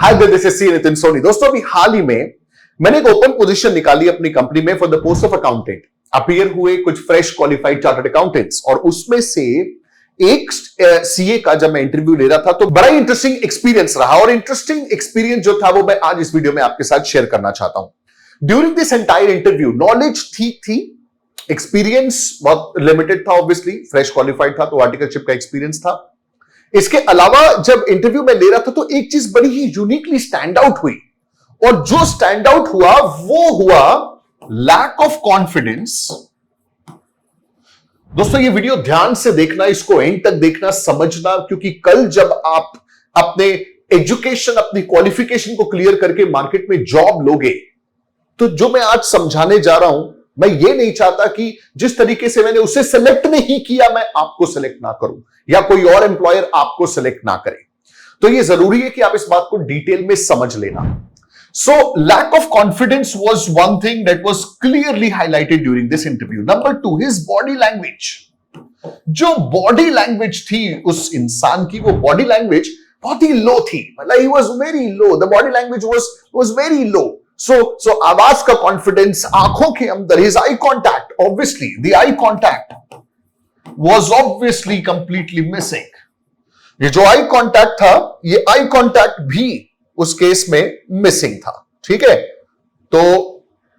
Hi this is C Nitin Soni. दोस्तों अभी हाल ही में मैंने एक ओपन पोजीशन निकाली अपनी कंपनी में for the post of accountant. Appear हुए कुछ फ्रेश क्वालिफाइड चार्टर्ड अकाउंटेंट्स और उसमें से एक सीए का जब मैं इंटरव्यू ले रहा था तो बड़ा इंटरेस्टिंग एक्सपीरियंस रहा और इंटरेस्टिंग एक्सपीरियंस जो था वो मैं आज इस वीडियो में आपके साथ शेयर करना चाहता हूं। During this entire interview knowledge ठीक थी, एक्सपीरियंस बहुत लिमिटेड था, ऑब्वियसली फ्रेश क्वालिफाइड था तो आर्टिकलशिप का एक्सपीरियंस था। इसके अलावा जब इंटरव्यू में ले रहा था तो एक चीज बड़ी ही यूनिकली स्टैंड आउट हुई और जो स्टैंड आउट हुआ वो हुआ लैक ऑफ कॉन्फिडेंस। दोस्तों ये वीडियो ध्यान से देखना, इसको एंड तक देखना, समझना, क्योंकि कल जब आप अपने एजुकेशन, अपनी क्वालिफिकेशन को क्लियर करके मार्केट में जॉब लोगे तो जो मैं आज समझाने जा रहा हूं, मैं ये नहीं चाहता कि जिस तरीके से मैंने उसे सेलेक्ट नहीं किया मैं आपको सेलेक्ट ना करूं या कोई और एम्प्लॉयर आपको सेलेक्ट ना करे। तो ये जरूरी है कि आप इस बात को डिटेल में समझ लेना। So lack of confidence was one thing that was clearly highlighted during this interview. Number 2, his body language. जो body language थी उस इंसान की, वो body language बहुत ही लो थी। मतलब he was very low. The body language was very low. So आवाज का confidence, आंखों के अंदर, his eye contact, obviously the eye contact was obviously completely missing. ये जो eye contact था, ये eye contact भी उस केस में मिसिंग था। ठीक है, तो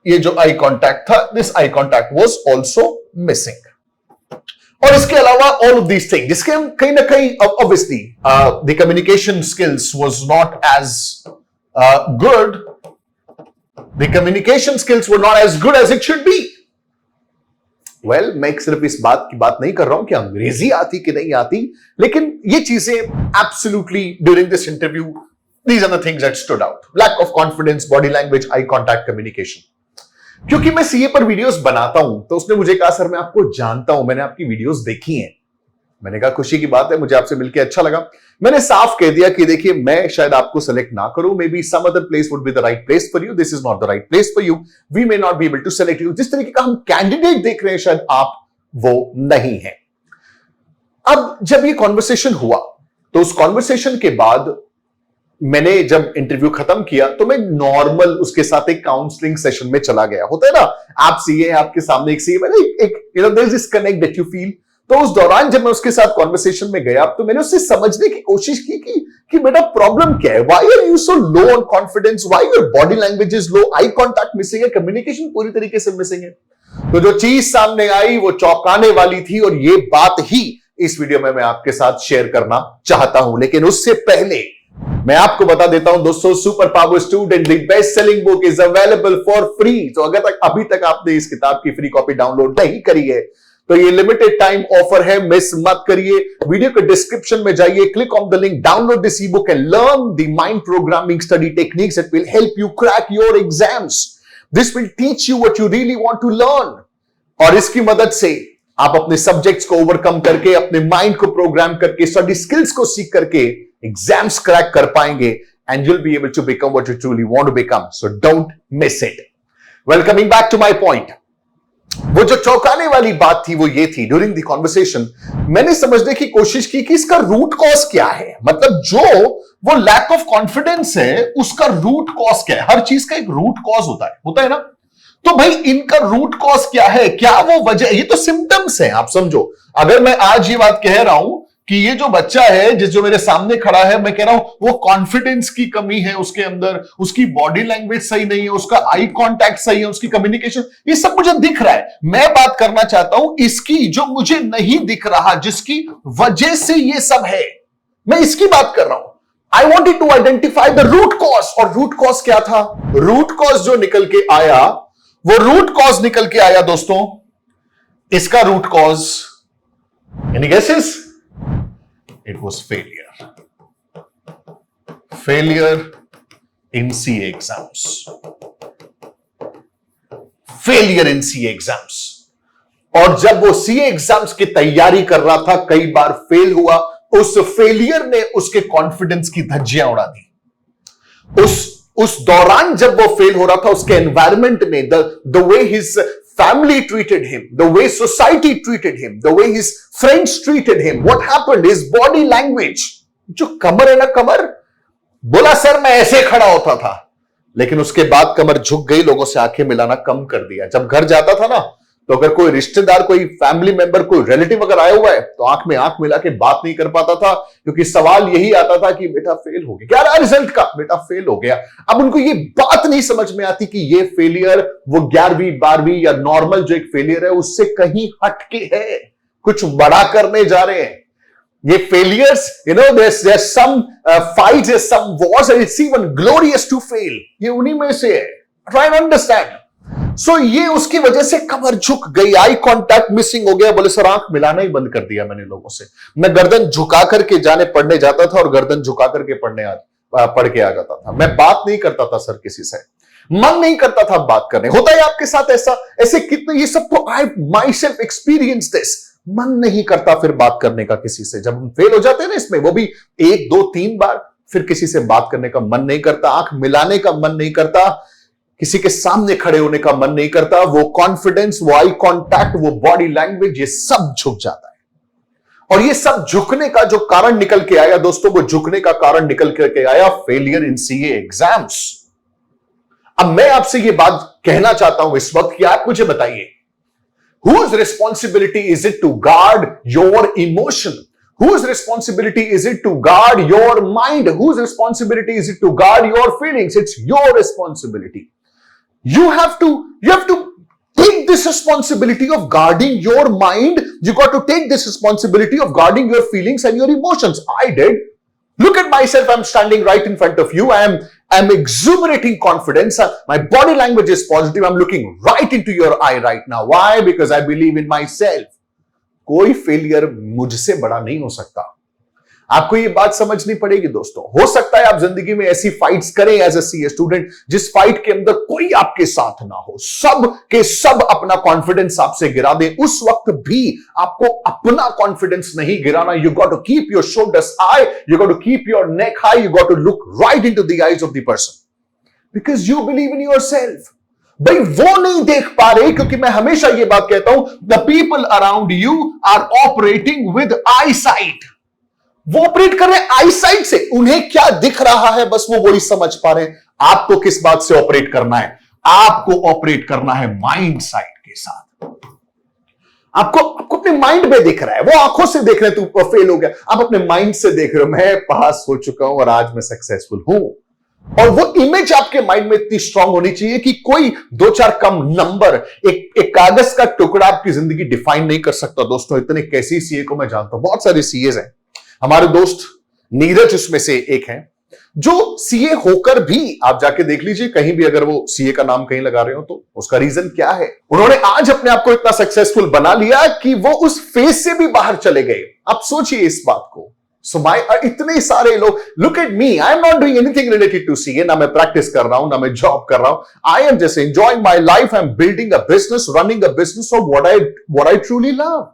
ये जो आई कांटेक्ट था, this eye contact was also missing. और इसके अलावा ऑल ऑफ दीज थिंग, जिसके हम कहीं ना कहीं obviously the communication skills was not as good, the communication skills were not as good as it should be. Well, मैं सिर्फ इस बात की बात नहीं कर रहा हूं कि अंग्रेजी आती कि नहीं आती, लेकिन ये चीजें absolutely during this interview, these are the things that stood out. Lack of confidence, body language, eye contact, communication. क्योंकि मैं सीए पर वीडियोस बनाता हूं तो उसने मुझे कहा सर मैं आपको जानता हूं, मैंने आपकी वीडियोस देखी हैं। मैंने कहा खुशी की बात है, मुझे आपसे मिलकर अच्छा लगा। मैंने साफ कह दिया कि देखिए मैं शायद आपको सेलेक्ट ना करूं, maybe some other place would be the right place for you, this is not the right place for you, we may not be able to select you. जिस तरीके का हम कैंडिडेट देख रहे हैं शायद आप वो नहीं है। अब जब ये कॉन्वर्सेशन हुआ तो उस कॉन्वर्सेशन के बाद मैंने जब इंटरव्यू खत्म किया तो मैं नॉर्मल उसके साथ एक काउंसलिंग सेशन में चला गया। होता है ना, आप सीए, आपके सामने एक सीए, मैंने एक you know there is this connect that you feel. तो उस दौरान जब मैं उसके साथ कॉन्वर्सेशन में गया तो मैंने उससे समझने की कोशिश की कि बेटा प्रॉब्लम क्या है, why are you so low on confidence, why your body language is low, eye contact missing है, कम्युनिकेशन पूरी तरीके से मिसिंग है। तो जो चीज सामने आई वो चौंकाने वाली थी और ये बात ही इस वीडियो में मैं आपके साथ शेयर करना चाहता हूं। लेकिन उससे पहले मैं आपको बता देता हूं दोस्तों, super power student the best selling book is available for free. तो अगर अभी तक आपने इस किताब की फ्री कॉपी डाउनलोड नहीं करी है तो ये लिमिटेड टाइम ऑफर है, मिस मत करिए। वीडियो के डिस्क्रिप्शन में जाइए, click on the link, download this ebook and learn the mind programming study techniques that will help you crack your exams. This will teach you what you really want to learn और इसकी मदद से आप अपने subjects को overcome करके, अपने mind को प्रोग्राम करके, स्टडी स्किल्स को सीख करके एग्जाम्स क्रैक कर पाएंगे and you'll be able to become what you truly want to become. So don't miss it. Well, coming back to my point, वो जो चौंकाने वाली बात थी वो ये थी, ड्यूरिंग द कॉन्वर्सेशन मैंने समझने की कोशिश की कि इसका रूट कॉज क्या है। मतलब जो वो लैक ऑफ कॉन्फिडेंस है उसका रूट कॉज क्या है। हर चीज का एक रूट कॉज होता है ना। तो भाई इनका रूट कॉज क्या है, क्या वो वजह, ये तो सिम्टम्स हैं, आप समझो। अगर मैं आज ये बात कह रहा हूं कि ये जो बच्चा है जो मेरे सामने खड़ा है, मैं कह रहा हूं वो कॉन्फिडेंस की कमी है उसके अंदर, उसकी बॉडी लैंग्वेज सही नहीं है, उसका आई कांटेक्ट सही है, उसकी कम्युनिकेशन, ये सब मुझे दिख रहा है। मैं बात करना चाहता हूं इसकी जो मुझे नहीं दिख रहा, जिसकी वजह से ये सब है, मैं इसकी बात कर रहा हूं। I wanted to identify the root cause. और रूट कॉज क्या था? रूट कॉज जो निकल के आया, वो रूट कॉज निकल के आया दोस्तों, इसका root cause, any guesses? It was failure. Failure in CA exams. Failure in CA exams. और जब वो CA एग्जाम्स की तैयारी कर रहा था, कई बार फेल हुआ। उस फेलियर ने उसके कॉन्फिडेंस की धज्जियां उड़ा दी। उस दौरान जब वो फेल हो रहा था, उसके एनवायरमेंट में the way his family treated him, the way society treated him, the way his friends treated him, what happened, his body language, जो कमर है ना, कमर, बोला सर मैं ऐसे खड़ा होता था, लेकिन उसके बाद कमर झुक गई, लोगों से आंखें मिलाना कम कर दिया। जब घर जाता था ना, तो अगर कोई रिश्तेदार, कोई फैमिली मेंबर, कोई रिलेटिव अगर आया हुआ है तो आंख में आंख मिला के बात नहीं कर पाता था, क्योंकि सवाल यही आता था कि बेटा फेल हो गया, क्या रहा रिजल्ट का, बेटा फेल हो गया। अब उनको ये बात नहीं समझ में आती कि ये फेलियर वो 11वीं 12वीं या नॉर्मल जो एक फेलियर है उससे कहीं हटके है, कुछ बड़ा करने जा रहे हैं। ये failures, there's some fights, there's some wars, and it's even glorious to fail. ये उन्हीं में से है। Try and understand. So ये उसकी वजह से कमर झुक गई, आई कांटेक्ट मिसिंग हो गया। बोले सर आंख मिलाना ही बंद कर दिया मैंने लोगों से। मैं गर्दन झुका करके पढ़ने जाता था और गर्दन झुका करके पढ़ के आ जाता था। मैं बात नहीं करता था सर किसी से, मन नहीं करता था बात करने। होता है आपके साथ ऐसे कितने, ये सब तो आई माई सेल्फ एक्सपीरियंस दिस। मन नहीं करता फिर बात करने का किसी से। जब हम फेल हो जाते हैं ना इसमें, वो भी 1 2 3 बार, फिर किसी से बात करने का मन नहीं करता, आंख मिलाने का मन नहीं करता, किसी के सामने खड़े होने का मन नहीं करता। वो कॉन्फिडेंस, वो आई कांटेक्ट, वो बॉडी लैंग्वेज, ये सब झुक जाता है। और ये सब झुकने का जो कारण निकल के आया दोस्तों, वो झुकने का कारण निकल के आया फेलियर इन सीए एग्जाम्स। अब मैं आपसे ये बात कहना चाहता हूं इस वक्त कि आप मुझे बताइए, whose responsibility is it to guard your emotion? Whose responsibility is it to guard your mind? Whose responsibility is it to guard your feelings? It's your responsibility. You have to take this responsibility of guarding your mind. You got to take this responsibility of guarding your feelings and your emotions. I did. Look at myself. I'm standing right in front of you. I'm exuberating confidence. My body language is positive. I'm looking right into your eye right now. Why? Because I believe in myself. कोई failure मुझसे बड़ा नहीं हो सकता। आपको ये बात समझनी पड़ेगी दोस्तों। हो सकता है आप जिंदगी में ऐसी फाइट्स करें एज ए सीए स्टूडेंट, जिस फाइट के अंदर कोई आपके साथ ना हो, सब के सब अपना कॉन्फिडेंस आपसे गिरा दें। उस वक्त भी आपको अपना कॉन्फिडेंस नहीं गिराना। You got to keep your shoulders high, you got to keep your neck high, you got to look right into the eyes of the person, because you believe in yourself. भाई वो नहीं देख पा रहे, क्योंकि मैं हमेशा ये बात कहता हूं, the people around you are operating with eyesight. वो ऑपरेट कर रहे हैं आई साइट से, उन्हें क्या दिख रहा है बस वो वही समझ पा रहे हैं। आपको किस बात से ऑपरेट करना है? आपको ऑपरेट करना है माइंड साइट के साथ। आपको अपने माइंड में दिख रहा है, वो आंखों से देख रहे हैं तू फेल हो गया, आप अपने माइंड से देख रहे हो मैं पास हो चुका हूं और आज मैं सक्सेसफुल हूं। और वो इमेज आपके माइंड में इतनी स्ट्रांग होनी चाहिए कि कोई 2-4 कम नंबर, एक कागज का टुकड़ा आपकी जिंदगी डिफाइन नहीं कर सकता। दोस्तों इतने कैसे सीए को मैं जानता हूं, बहुत सारे सीएज हैं। हमारे दोस्त नीरज उसमें से एक हैं, जो सीए होकर भी, आप जाके देख लीजिए कहीं भी अगर वो सीए का नाम कहीं लगा रहे हो तो उसका रीजन क्या है। उन्होंने आज अपने आप को इतना सक्सेसफुल बना लिया कि वो उस फेज से भी बाहर चले गए। आप सोचिए इस बात को। सो इतने सारे लोग, look at me, I am not doing anything related to CA, ना मैं प्रैक्टिस कर रहा हूं, ना मैं जॉब कर रहा हूं। I am just enjoying my life, I am building a business, running a business of what I truly love.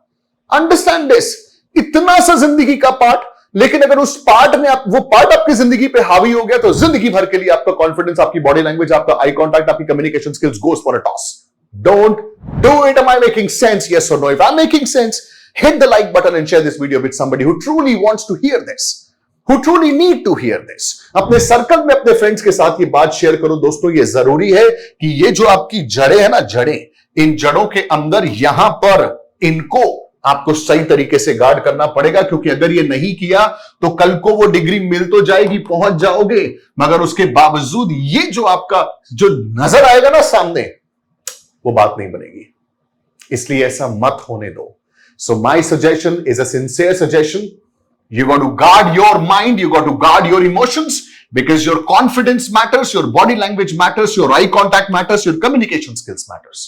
Understand this. इतना सा जिंदगी का पार्ट, लेकिन अगर उस पार्ट में वो पार्ट आपकी जिंदगी पे हावी हो गया तो जिंदगी भर के लिए आपका कॉन्फिडेंस, आपकी बॉडी लैंग्वेज, आपका आई कांटेक्ट, आपकी communication skills goes for a toss. Don't do it. Am I making sense? Yes or no? If I'm making sense, hit the like button and share this video with somebody who truly wants to hear this, who truly need to hear this. अपने circle में अपने friends के साथ ये बात share करो दोस्तों। ये जरूरी है कि ये जो आपकी जड़ें है ना, जड़ें, इन जड़ों के अंदर यहां पर इनको आपको सही तरीके से गार्ड करना पड़ेगा, क्योंकि अगर ये नहीं किया तो कल को वो डिग्री मिल तो जाएगी, पहुंच जाओगे, मगर उसके बावजूद ये जो आपका जो नजर आएगा ना सामने, वो बात नहीं बनेगी। इसलिए ऐसा मत होने दो। So my suggestion is a sincere suggestion. You got to guard your mind, you got to guard your emotions, because your confidence matters, your body language matters, your eye contact matters, your communication skills matters.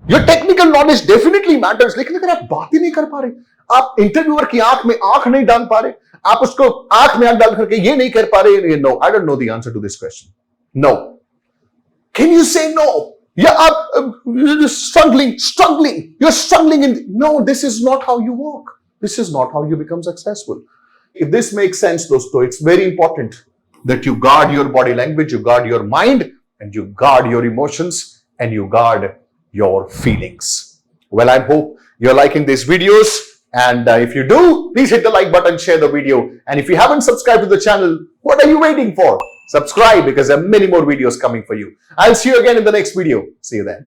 Your technical knowledge definitely matters, लेकिन अगर आप बात ही नहीं कर पा रहे, आप interviewer की आंख में आंख नहीं डाल पा रहे, आप उसको आंख में आंख डाल करके ये नहीं कर पा रहे, no, I don't know the answer to this question, no, can you say no? या आप struggling, you're struggling in, no, this is not how you work, this is not how you become successful. If this makes sense दोस्तों, it's very important that you guard your body language, you guard your mind, and you guard your emotions, and you guard your feelings. Well, I hope you're liking these videos, and if you do, please hit the like button, share the video, and if you haven't subscribed to the channel, What are you waiting for? Subscribe because there are many more videos coming for you. I'll see you again in the next video. See you then.